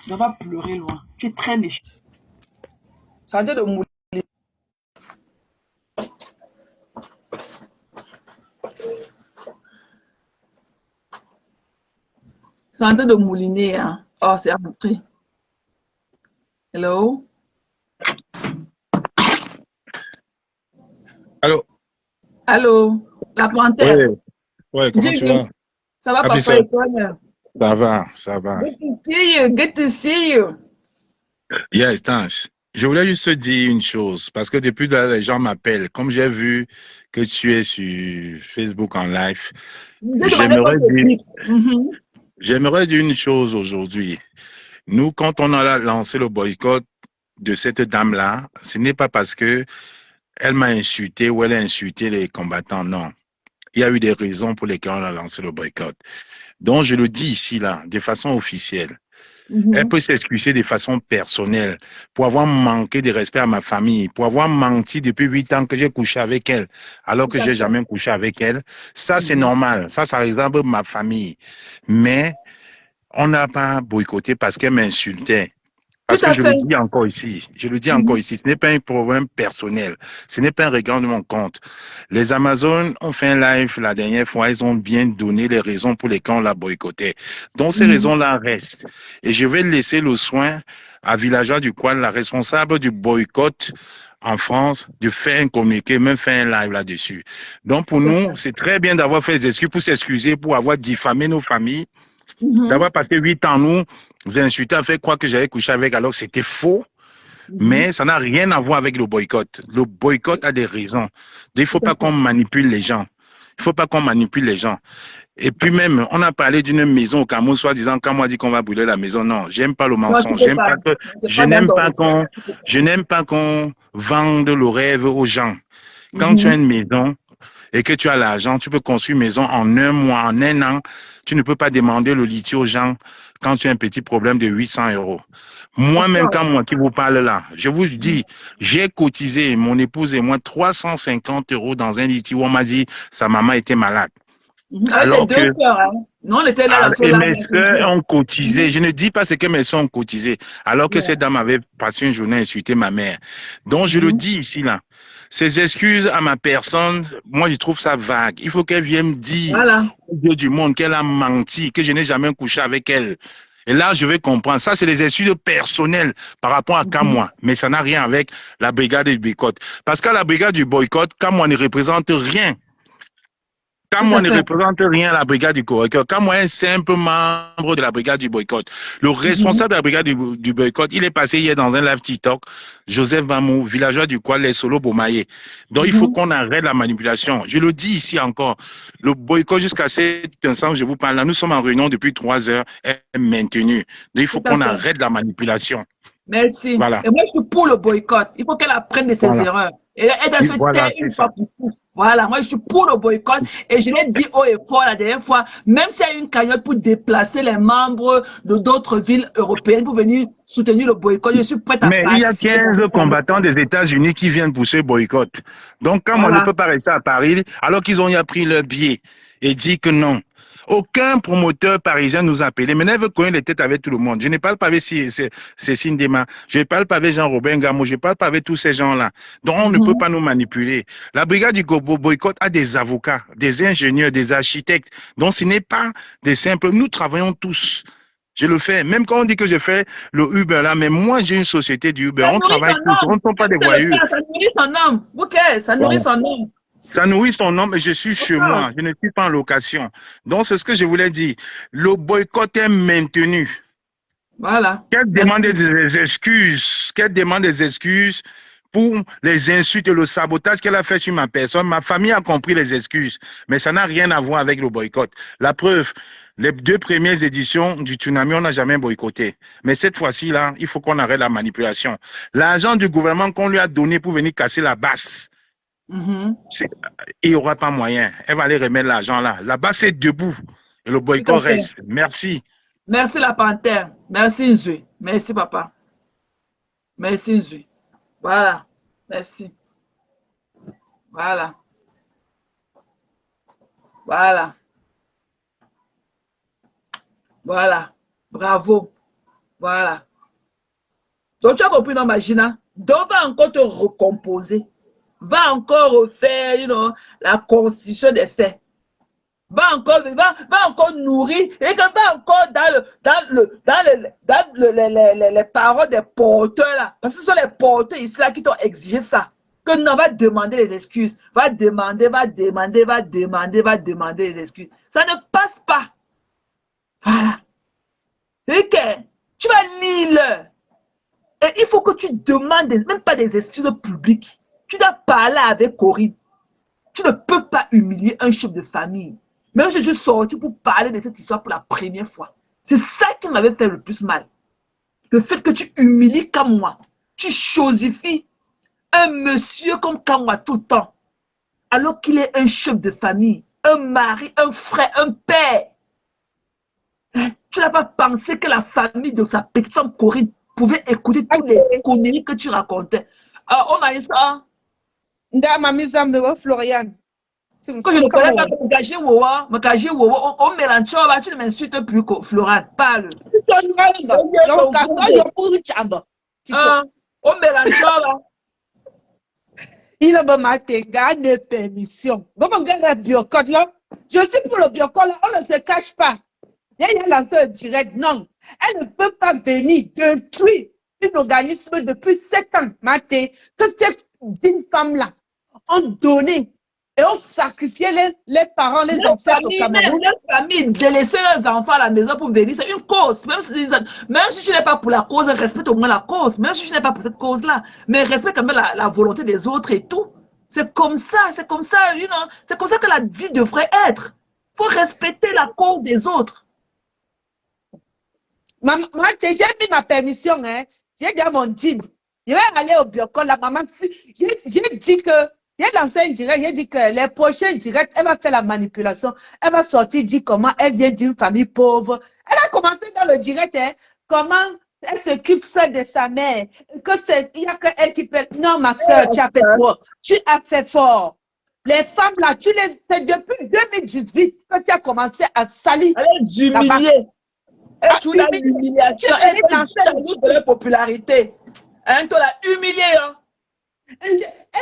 On va pleurer loin. Tu es très méchant. Ça a de mouler. C'est en train de mouliner. Hein. Oh, c'est rentré. Hello? Allô? Allô? La panthère. Oui, ouais, comment tu Dis-lui. vas? Ça va, Happy papa sir. et toi? Ça va, ça va. Good to see you. Good to see you. Yes, thanks. Je voulais juste te dire une chose, parce que depuis là, les gens m'appellent. Comme j'ai vu que tu es sur Facebook en live, J'ai demandé j'aimerais votre dire, équipe. Mhm. j'aimerais dire une chose aujourd'hui. Nous, quand on a lancé le boycott de cette dame-là, ce n'est pas parce que elle m'a insulté ou elle a insulté les combattants, non. Il y a eu des raisons pour lesquelles on a lancé le boycott. Donc, je le dis ici, là, de façon officielle. Elle Mhm. peut s'excuser de façon personnelle pour avoir manqué de respect à ma famille, pour avoir menti depuis 8 ans que j'ai couché avec elle, alors Tout que à j'ai fait. jamais couché avec elle. Ça, c'est Mhm. normal. Ça résemble ma famille. Mais on n'a pas boycotté parce qu'elle m'insultait. Tout Parce que à je le fait. dis encore ici, je le dis encore Mhm. ici, ce n'est pas un problème personnel, ce n'est pas un regard de mon compte. Les Amazones ont fait un live la dernière fois, ils ont bien donné les raisons pour lesquelles on l'a boycotté. Donc ces Mhm. raisons-là restent. Et je vais laisser le soin à Villageois du Coin, la responsable du boycott en France, de faire un communiqué, même faire un live là-dessus. Donc pour Tout à nous, fait. c'est très bien d'avoir fait des excuses pour s'excuser, pour avoir diffamé nos familles, Mhm. d'avoir passé 8 ans, nous insulter, à faire croire que j'avais couché avec alors que c'était faux. Mhm. Mais ça n'a rien à voir avec le boycott. Le boycott a des raisons. Il ne faut Tout à pas qu'on fait. manipule les gens. Il ne faut pas qu'on manipule les gens. Et puis même, on a parlé d'une maison au Cameroun, soi-disant, quand moi dit qu'on va brûler la maison. Non, j'aime pas le Non, tu mensonge. peux pas. C'est Je pas dans n'aime ton pas rituel. qu'on, Tu peux pas. je n'aime pas qu'on vende le rêve aux gens. Quand tu as Mhm. une maison, et que tu as l'argent, tu peux construire une maison en un mois, en un an. Tu ne peux pas demander le litier aux gens quand tu as un petit problème de 800 euros. Of Moi-même, course. quand moi qui vous parle là, je vous dis, j'ai cotisé, mon épouse et moi, 350 euros dans un litier où on m'a dit sa maman était malade. Mhm. Avec tes Alors deux que sœurs, hein. Non, on était là dans ce et live mes messenger. soeurs ont cotisé. Mhm. Je ne dis pas ce que mes soeurs ont cotisé, alors que cette Yeah. dame avait passé une journée à insulter ma mère. Donc, je le Mhm. dis ici, là. Ces excuses à ma personne, moi, je trouve ça vague. Il faut qu'elle vienne me dire Voilà. au Dieu du monde qu'elle a menti, que je n'ai jamais couché avec elle. Et là, je vais comprendre. Ça, c'est les excuses personnelles par rapport à Mhm. Kamwa. Mais ça n'a rien avec la brigade du boycott. Parce que la brigade du boycott, Kamwa ne représente rien. Quand Tout moi à ne fait. représente rien à la brigade du boycott, quand moi un simple membre de la brigade du boycott, le Mhm. responsable de la brigade du boycott, il est passé hier dans un live TikTok, Joseph Vamou, villageois du Kuala, les Solo Bomaye. Donc il faut Mhm. qu'on arrête la manipulation. Je le dis ici encore, le boycott jusqu'à cet instant que je vous parle là, nous sommes en réunion depuis 3 heures, est maintenu. Donc il faut Tout à qu'on fait. arrête la manipulation. Merci. Voilà, Et moi, je suis pour le boycott. Il faut qu'elle apprenne de ses voilà, erreurs. Et elle doit se voilà, taire c'est une ça. fois pour toutes. Voilà, moi, je suis pour le boycott. Et je l'ai dit haut et fort la dernière fois, même s'il y a une cagnotte pour déplacer les membres de d'autres villes européennes pour venir soutenir le boycott, je suis prête à Mais il y a participer dans 15 cette combattants cagnotte-là. des États-Unis qui viennent pour ce boycott. Donc, quand on ne Voilà. peut pas rester à Paris, alors qu'ils ont pris leur billet et dit que non. Aucun promoteur parisien nous a appelé. Maintenant, elle veut connaître les têtes avec tout le monde. Je ne parle pas avec Cécile Dema. Je ne parle pas avec Jean-Robin Gamo. Je ne parle pas avec tous ces gens-là. Donc, on ne peut Mhm. pas nous manipuler. La brigade du boycott a des avocats, des ingénieurs, des architectes. Donc, ce n'est pas des simples. Nous travaillons tous. Je le fais. Même quand on dit que je fais le Uber là, mais moi j'ai une société d'Uber. Ça On nourrit travaille son tous. On homme. ne sont Si pas des vous savez le voyous. faire, ça nourrit son homme. Ok, ça nourrit Voilà. son homme. Ça nourrit son nom, mais je suis Of chez course. moi. Je ne suis pas en location. Donc c'est ce que je voulais dire. Le boycott est maintenu. Voilà. Qu'elle demande Merci. des excuses. Qu'elle demande des excuses pour les insultes et le sabotage qu'elle a fait sur ma personne. Ma famille a compris les excuses, mais ça n'a rien à voir avec le boycott. La preuve, les 2 premières éditions du tsunami, on n'a jamais boycotté. Mais cette fois-ci, là, il faut qu'on arrête la manipulation. L'argent du gouvernement qu'on lui a donné pour venir casser la base, Mhm. il n'y aura pas moyen. Elle va aller remettre l'argent là. La base est debout et le Tout à boycott fait. reste. Merci. Merci la panthère. Merci Nzui. Merci papa. Merci Nzui. Voilà. Merci. Voilà. Voilà. Voilà. Bravo. Voilà. Donc, tu as compris, non, Magina? Donc, va encore te recomposer. Va encore refaire, la constitution des faits. Va encore nourrir et quand va encore dans les paroles des porteurs là. Parce que ce sont les porteurs ici là qui t'ont exigé ça. Que non, va demander les excuses. Va demander les excuses. Ça ne passe pas. Voilà. Et que tu vas lire. Et il faut que tu demandes, même pas des excuses publiques. Tu dois parler avec Corinne. Tu ne peux pas humilier un chef de famille. Même si je suis sorti pour parler de cette histoire pour la première fois. C'est ça qui m'avait fait le plus mal. Le fait que tu humilies comme moi. Tu chosifies un monsieur comme moi tout le temps. Alors qu'il est un chef de famille, un mari, un frère, un père. Tu n'as pas pensé que la famille de sa petite femme Corinne pouvait écouter toutes les conneries que tu racontais. Oh, Maïssa. Florian. Quand je ne connais pas Makaji Wowa, on mélange, tu ne m'insultes plus, Florent, parle. On mélange, il a de permission. Je suis pour le biocol, on ne se cache pas. Il y a lancé un direct, non. Elle ne peut pas venir détruire un organisme depuis 7 ans, Maté, que ces 10 femmes-là ont donné. Et ont sacrifié les parents, les enfants au Cameroun. Les familles délaisser leurs enfants à la maison pour venir, c'est une cause. Même si tu n'es pas pour la cause, respecte au moins la cause. Même si tu n'es pas pour cette cause-là, mais respecte quand même la volonté des autres et tout. C'est comme ça, c'est comme ça que la vie devrait être. Il faut respecter la cause des autres. Maman, j'ai mis ma permission, hein. J'ai dit à mon jean, je vais aller au biocol, la maman, j'ai dit que j'ai lancé un direct, j'ai dit que les prochains directs, elle va faire la manipulation. Elle va sortir, dire comment elle vient d'une famille pauvre. Elle a commencé dans le direct, hein, comment elle s'occupe seule de sa mère. Il n'y a que elle qui peut. Non, ma soeur, tu as fait trop. Tu as fait fort. Les femmes là, c'est depuis 2018 que tu as commencé à salir. Elle est humiliée. Elle est dans l'humiliation. Elle est dans la popularité. Hein, tu l'as humiliée, hein. Elle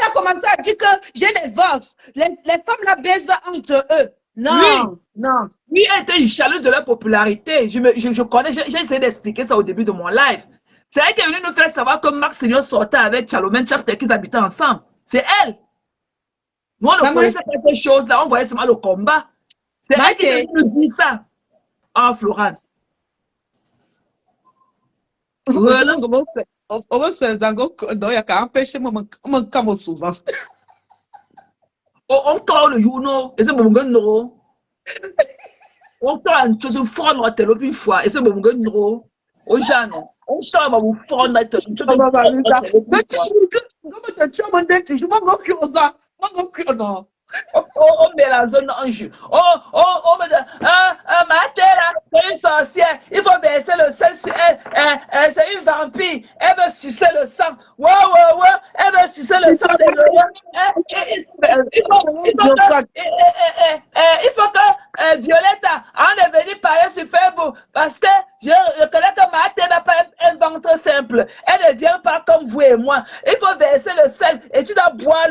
a commencé à dire que j'ai des divorce. Les femmes la baissent entre eux. Non, oui. Non. Oui, elle était jalouse de leur popularité. Je connais, j'ai essayé d'expliquer ça au début de mon live. C'est elle qui est venue nous faire savoir que Marc Seigneur sortait avec Chalomène Chapter, qu'ils habitaient ensemble. C'est elle. Nous, on ne connaissait pas ces choses-là, on voyait seulement le combat. C'est elle qui est venue nous dire ça. En Florence. Voilà. On va se zango, il y a qu'à empêcher mon camo souvent. On parle le Youno, et c'est mon gars. On parle une chose forte dans tel une fois, et c'est mon gars. Au Jeanne, on parle mon fort dans tel on met la zone en jeu. On me dit, ma terre, c'est une sorcière. Il faut verser le sel sur elle. C'est une vampire. Elle veut sucer le sang. Ouais. Elle veut sucer le sang des loyaux. Il faut que Violette en est venue parler sur Facebook. Parce que je reconnais que ma terre n'a pas un ventre simple. Elle ne vient pas comme vous et moi. Il faut verser le sel. Et tu dois boire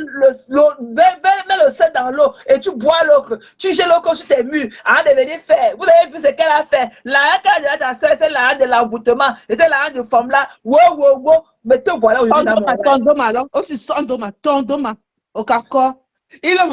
l'eau. Mets le sel dans l'eau et tu bois l'eau, tu jettes l'eau sur tes murs avant de venir faire. Vous avez vu ce qu'elle a fait. La qu'elle a ta soeur, c'est la de l'envoûtement. C'était la de femme là. Wow. Mais te voilà où ton doma, alors. Oh, tu sens doma, ton doma. Au carco. Il a